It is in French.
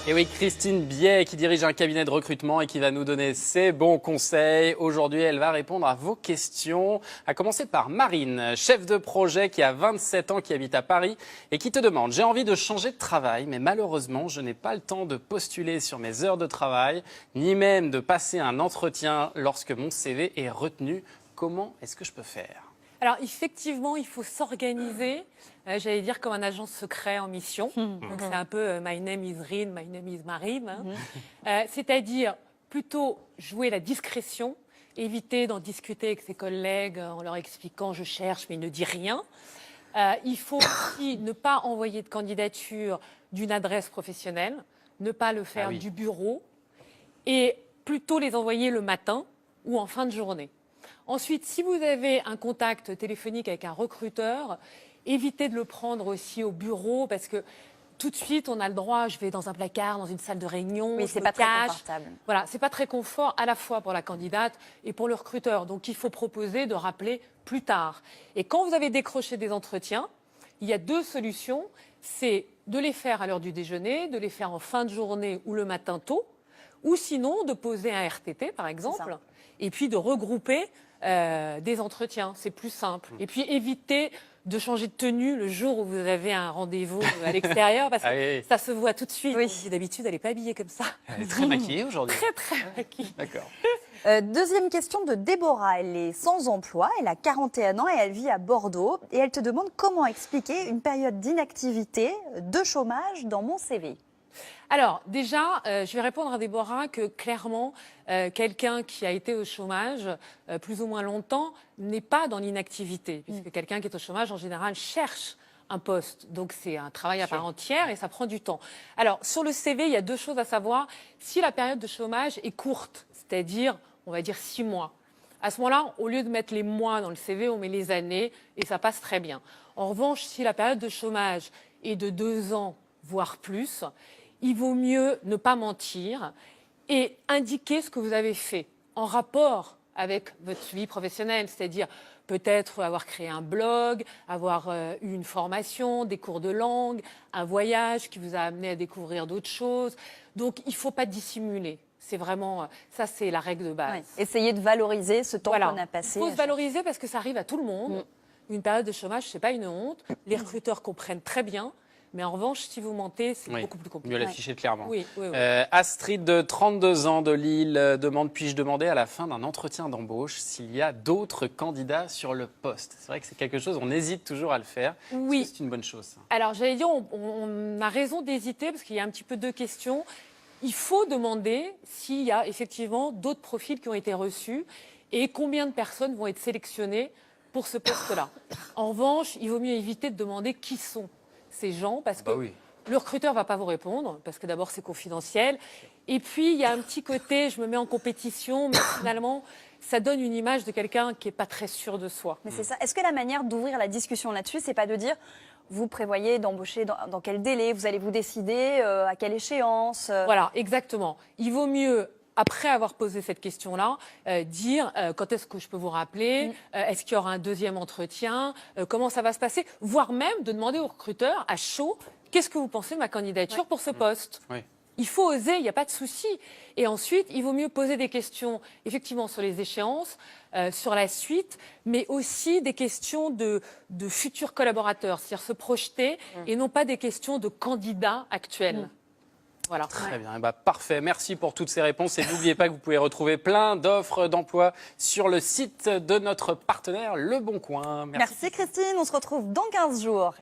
Et oui, Christine Biet qui dirige un cabinet de recrutement et qui va nous donner ses bons conseils. Aujourd'hui, elle va répondre à vos questions. À commencer par Marine, chef de projet qui a 27 ans, qui habite à Paris et qui te demande: j'ai envie de changer de travail, mais malheureusement, je n'ai pas le temps de postuler sur mes heures de travail, ni même de passer un entretien lorsque mon CV est retenu. Comment est-ce que je peux faire ? Alors effectivement, il faut s'organiser, j'allais dire comme un agent secret en mission. Donc c'est un peu My name is Rin, My name is Marine. Hein. C'est-à-dire plutôt jouer la discrétion, éviter d'en discuter avec ses collègues en leur expliquant je cherche mais il ne dit rien. Il faut aussi ne pas envoyer de candidature d'une adresse professionnelle, ne pas le faire du bureau et plutôt les envoyer le matin ou en fin de journée. Ensuite, si vous avez un contact téléphonique avec un recruteur, évitez de le prendre aussi au bureau parce que tout de suite, on a le droit, je vais dans un placard, dans une salle de réunion, oui, je c'est me pas très cache. confortable. Voilà, c'est pas très confort à la fois pour la candidate et pour le recruteur. Donc, il faut proposer de rappeler plus tard. Et quand vous avez décroché des entretiens, il y a deux solutions. C'est de les faire à l'heure du déjeuner, de les faire en fin de journée ou le matin tôt, ou sinon de poser un RTT, par exemple, et puis de regrouper des entretiens, c'est plus simple. Et puis éviter de changer de tenue le jour où vous avez un rendez-vous à l'extérieur, parce que ça se voit tout de suite. Oui. D'habitude, elle n'est pas habillée comme ça. Elle est très maquillée aujourd'hui. Très maquillée. D'accord. Deuxième question de Déborah. Elle est sans emploi, elle a 41 ans et elle vit à Bordeaux. Et elle te demande comment expliquer une période d'inactivité, de chômage dans mon CV. Alors, déjà, je vais répondre à Déborah que clairement, quelqu'un qui a été au chômage plus ou moins longtemps n'est pas dans l'inactivité, puisque quelqu'un qui est au chômage, en général, cherche un poste. Donc, c'est un travail à part entière et ça prend du temps. Alors, sur le CV, il y a deux choses à savoir. Si la période de chômage est courte, c'est-à-dire, on va dire 6 mois, à ce moment-là, au lieu de mettre les mois dans le CV, on met les années et ça passe très bien. En revanche, si la période de chômage est de 2 ans, voire plus, il vaut mieux ne pas mentir et indiquer ce que vous avez fait en rapport avec votre vie professionnelle, c'est-à-dire peut-être avoir créé un blog, avoir eu une formation, des cours de langue, un voyage qui vous a amené à découvrir d'autres choses. Donc, il ne faut pas dissimuler. C'est vraiment, ça c'est la règle de base. Ouais. Essayez de valoriser ce temps qu'on a passé. Il faut se valoriser parce que ça arrive à tout le monde. Une période de chômage, ce n'est pas une honte. Les recruteurs comprennent très bien. Mais en revanche, si vous mentez, c'est beaucoup plus compliqué. Mieux l'afficher clairement. Oui. Astrid, de 32 ans, de Lille, demande: puis-je demander à la fin d'un entretien d'embauche s'il y a d'autres candidats sur le poste? C'est vrai que c'est quelque chose, on hésite toujours à le faire. Oui. C'est une bonne chose, ça. Alors, j'allais dire, on a raison d'hésiter parce qu'il y a un petit peu deux questions. Il faut demander s'il y a effectivement d'autres profils qui ont été reçus et combien de personnes vont être sélectionnées pour ce poste-là. En revanche, il vaut mieux éviter de demander qui sont ces gens, parce que le recruteur ne va pas vous répondre, parce que d'abord c'est confidentiel, et puis il y a un petit côté, je me mets en compétition, mais finalement ça donne une image de quelqu'un qui n'est pas très sûr de soi. Mais c'est ça. Est-ce que la manière d'ouvrir la discussion là-dessus, c'est pas de dire vous prévoyez d'embaucher dans quel délai, vous allez vous décider à quelle échéance Voilà, exactement. Il vaut mieux, après avoir posé cette question-là, dire quand est-ce que je peux vous rappeler, est-ce qu'il y aura un deuxième entretien, comment ça va se passer, voire même de demander au recruteur à chaud, qu'est-ce que vous pensez de ma candidature pour ce poste ? Il faut oser, il n'y a pas de souci. Et ensuite, il vaut mieux poser des questions, effectivement, sur les échéances, sur la suite, mais aussi des questions de futurs collaborateurs, c'est-à-dire se projeter, et non pas des questions de candidats actuels. Voilà. Très bien, parfait. Merci pour toutes ces réponses. Et n'oubliez pas que vous pouvez retrouver plein d'offres d'emploi sur le site de notre partenaire Le Bon Coin. Merci Christine, on se retrouve dans 15 jours.